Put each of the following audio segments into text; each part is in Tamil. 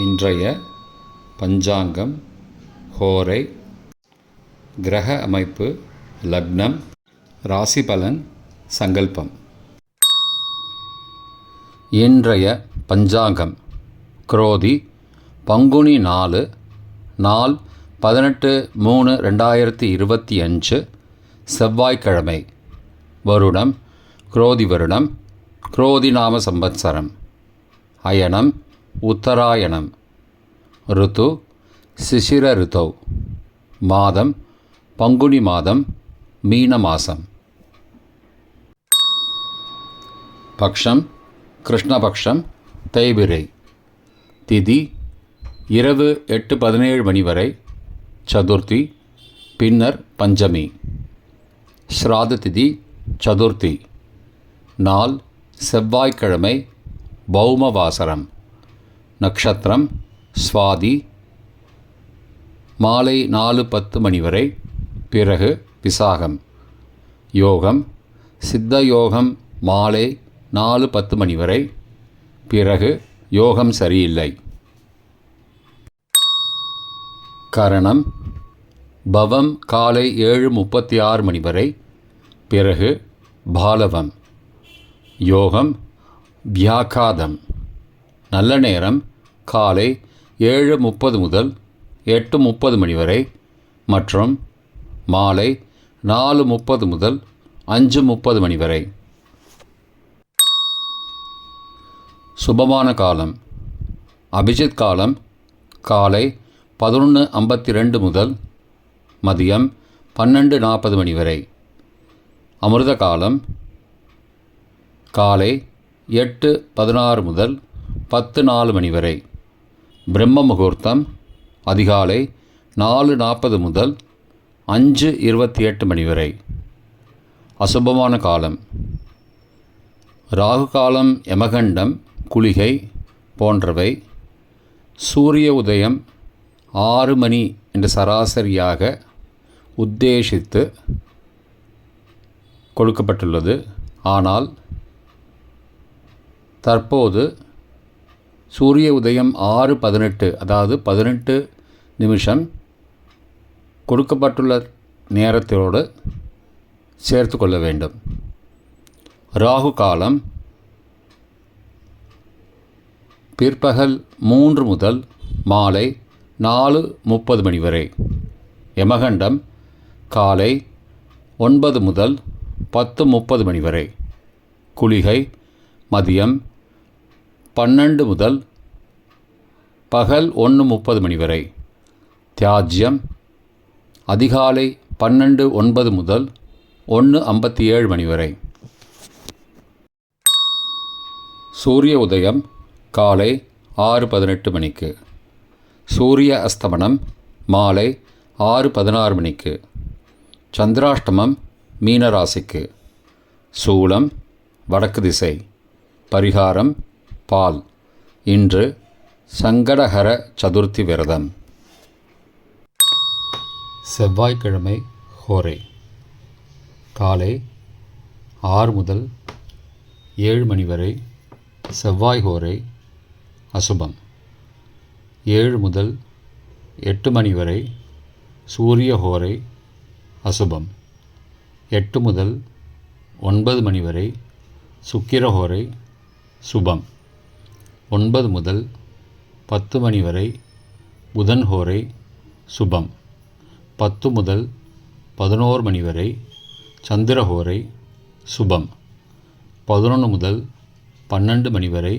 இன்றைய பஞ்சாங்கம், ஹோரை, கிரக அமைப்பு, லக்னம், ராசி பலன், சங்கல்பம். இன்றைய பஞ்சாங்கம் குரோதி பங்குனி 4 நாள் 18/3/2025 செவ்வாய்க்கிழமை. வருடம் குரோதி வருடம், குரோதி நாம சம்பத்சரம். அயனம் உத்தராயணம். ருத்து சிசிர ருத்தௌ. மாதம் பங்குனி மாதம், மீன மாதம். பக்ஷம் கிருஷ்ணபக்ஷம், தேய்பிரை. திதி இரவு 8:17 மணி வரை, சதுர்த்தி, பின்னர் பஞ்சமி. ஸ்ராத திதி சதுர்த்தி. நாள் செவ்வாய்க்கிழமை, பௌமவாசரம். நக்ஷத்திரம் ஸ்வாதி. மாலை 4:10 மணி வரை, பிறகு விசாகம். யோகம் சித்த யோகம் மாலை 4:10 மணி வரை, பிறகு யோகம் சரியில்லை. கரணம் பவம் காலை 7:36 மணி வரை, பிறகு பாலவம். யோகம் வியாகாதம். நல்ல நேரம் காலை 7:30 முதல் 8:30 மணி வரை மற்றும் மாலை 4:30 முதல் 5:30 மணி வரை. சுபமான காலம் அபிஜித் காலம் காலை 11:52 முதல் மதியம் 12:40 மணி வரை. அமிர்த காலம் காலை 8:16 முதல் 10:04 மணி வரை. பிரம்ம முகூர்த்தம் அதிகாலை 4:40 முதல் 5:28 மணி வரை. அசுபமான காலம் ராகு காலம், யமகண்டம், குளிகை போன்றவை. சூரிய உதயம் 6 மணி என்று சராசரியாக உத்தேசித்து கொடுக்கப்பட்டுள்ளது. ஆனால் தற்போது சூரிய உதயம் 6:18, அதாவது 18 நிமிஷம் கொடுக்கப்பட்டுள்ள நேரத்தோடு சேர்த்து கொள்ள வேண்டும். ராகு காலம் பிற்பகல் 3 முதல் மாலை 4:30 மணி வரை. யமகண்டம் காலை 9 முதல் 10:30 மணி வரை. குளிகை மதியம் 12 முதல் பகல் 1:30 மணி வரை. தியாஜ்யம் அதிகாலை 12:09 முதல் 1:57 மணி வரை. சூரிய உதயம் காலை 6:18 மணிக்கு. சூரிய அஸ்தமனம் மாலை 6:16 மணிக்கு. சந்திராஷ்டமம் மீனராசிக்கு. சூலம் வடக்கு திசை. பரிகாரம் பால். இன்று சங்கடஹர சதுர்த்தி விரதம். செவ்வாய்க்கிழமை ஹோரை காலை 6 முதல் 7 மணி வரை செவ்வாய் ஹோரை அசுபம். 7 முதல் 8 மணி வரை சூரிய ஹோரை அசுபம். 8 முதல் 9 மணி வரை சுக்கிர ஹோரை சுபம். 9 முதல் 10 மணி வரை புதன் ஹோரை சுபம். 10 முதல் 11 மணி வரை சந்திர ஹோரை சுபம். 11 முதல் 12 மணி வரை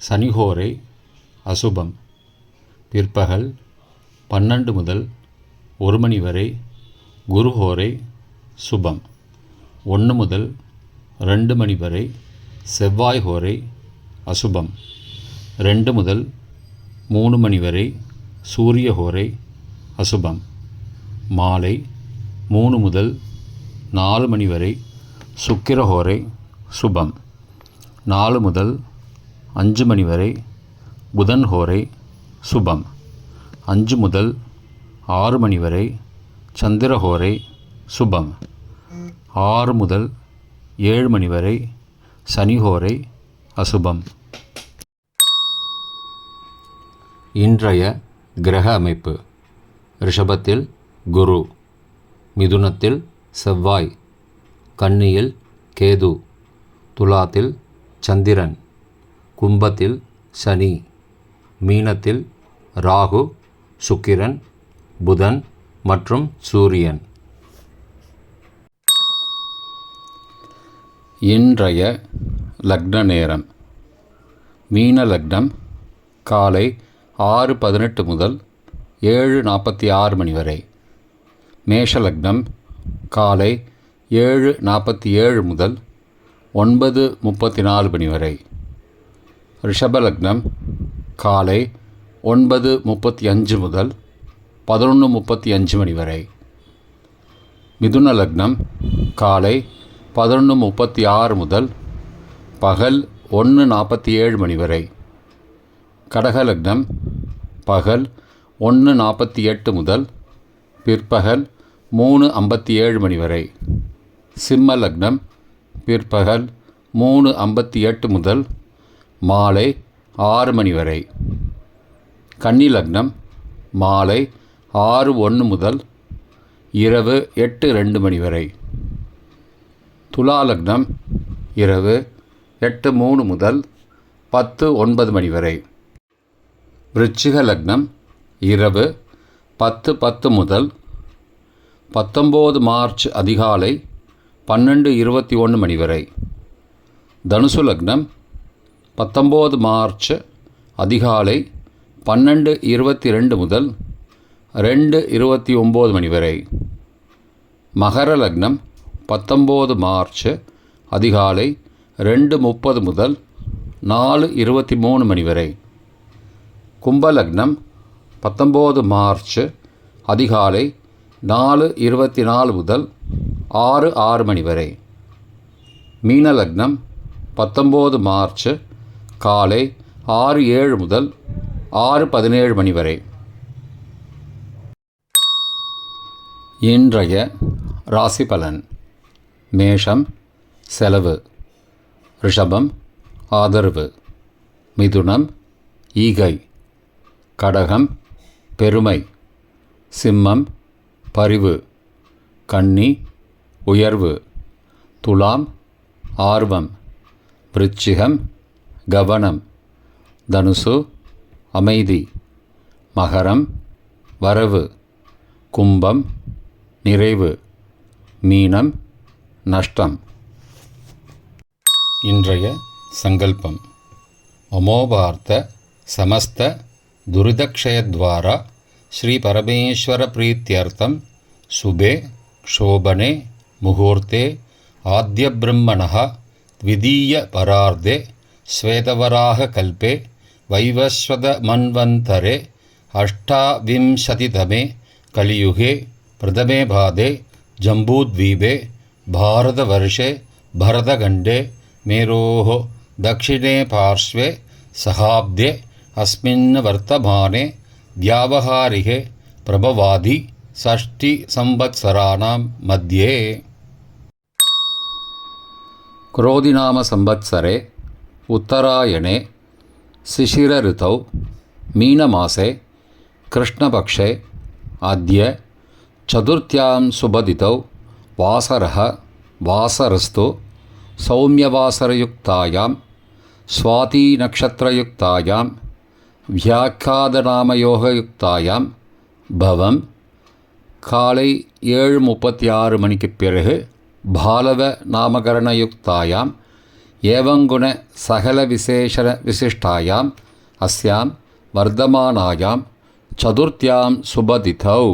சனி ஹோரை அசுபம். பிற்பகல் 12 முதல் 1 மணி வரை குரு ஹோரை சுபம். 1 முதல் 2 மணி வரை செவ்வாய் ஹோரை அசுபம். 2 முதல் 3 மணி வரை சூரிய ஹோரை அசுபம். மாலை 3 முதல் 4 மணி வரை சுக்கிர ஹோரை சுபம். 4 முதல் 5 மணி வரை புதன் ஹோரை சுபம். 5 முதல் 6 மணி வரை சந்திர ஹோரை சுபம். 6 முதல் 7 மணி வரை சனி ஹோரை அசுபம். இன்றைய கிரக அமைப்பு: ரிஷபத்தில் குரு, மிதுனத்தில் செவ்வாய், கன்னியில் கேது, துலாத்தில் சந்திரன், கும்பத்தில் சனி, மீனத்தில் ராகு, சுக்கிரன், புதன் மற்றும் சூரியன். இன்றைய லக்ன நேரம்: மீன லக்னம் காலை 6:18 முதல் 7:46 மணி வரை. மேஷ லக்னம் காலை 7:47 முதல் 9:34 மணி வரை. ரிஷப லக்னம் காலை 9:35 முதல் 11:35 மணி வரை. மிதுன லக்னம் காலை 11:36 முதல் பகல் 1:47 மணி வரை. கடக லக்னம் பகல் 1:48 முதல் பிற்பகல் 3:57 மணி வரை. சிம்ம லக்னம் பிற்பகல் 3:58 முதல் மாலை 6 மணி வரை. கன்னி லக்னம் மாலை 6:01 முதல் இரவு 8:02 மணி வரை. துலா லக்னம் இரவு 8:03 முதல் 10:09 மணி வரை. விருச்சிக லக்னம் இரவு 10:10 முதல் 19 மார்ச் அதிகாலை 12:21 மணி வரை. தனுசு லக்னம் 19 மார்ச் அதிகாலை 12:22 முதல் 2:29 மணி வரை. மகர லக்னம் 19 மார்ச் அதிகாலை 2:30 முதல் 4:23 மணி வரை. கும்பலக்னம் 19 மார்ச் அதிகாலை 4:24 முதல் 6:06 மணி வரை. மீன லக்னம் 19 மார்ச் காலை 6:07 முதல் 6:17 மணி வரை. இன்றைய ராசி பலன்: மேஷம் செலவு, ரிஷபம் ஆதரவு, மிதுனம் ஈகை, கடகம் பெருமை, சிம்மம் பரிவு, கன்னி உயர்வு, துலாம் ஆர்வம், விருச்சிகம் கவனம், தனுசு அமைதி, மகரம் வரவு, கும்பம் நிறைவு, மீனம் நஷ்டம். இன்றைய சங்கல்பம்: அமோபார்த்த சமஸ்த துரிதக்ஷயத்வாரா ஸ்ரீ பரமேஸ்வர பிரீத்யர்த்தம் சுபே க்ஷோபனே முகூர்த்தே ஆத்ய பிரம்மணः த்விதீய பரார்த்தே ஸ்வேதவராக கல்பே வைவஸ்வத மன்வந்தரே அஷ்டாவிம்சதிதமே கலியுகே பிரதமே பாதே ஜம்பூத்வீபே பாரதவர்ஷே பரதகண்டே மேரோः दक्षिणे पार्श्वे सहाब्दे अस्मिन् वर्तमाने व्यावहारिके प्रभवादि षष्टिसंवत्सराणां मध्ये. क्रोधिनाम संवत्सरे उत्तरायणे शिशिरऋतौ मीनमासे कृष्णपक्षे अद्य चतुर्थ्यां सुबदितौ वासरः वासरस्तु सौम्यवासरयुक्तायां स्वातीनक्षत्रयुक्तायां व्याख्यादनामयोगयुक्तायां भवं காலை 7:36 மணிக்குப் பிறகு பாலவ நாமகரணயுக்தாயாம் ஏவங்குண சகல விசேஷண விசிஷ்டாயாம் அஸ்யாம் வர்தமானாயாம் சதுர்த்தியாம் சுபதிதௌ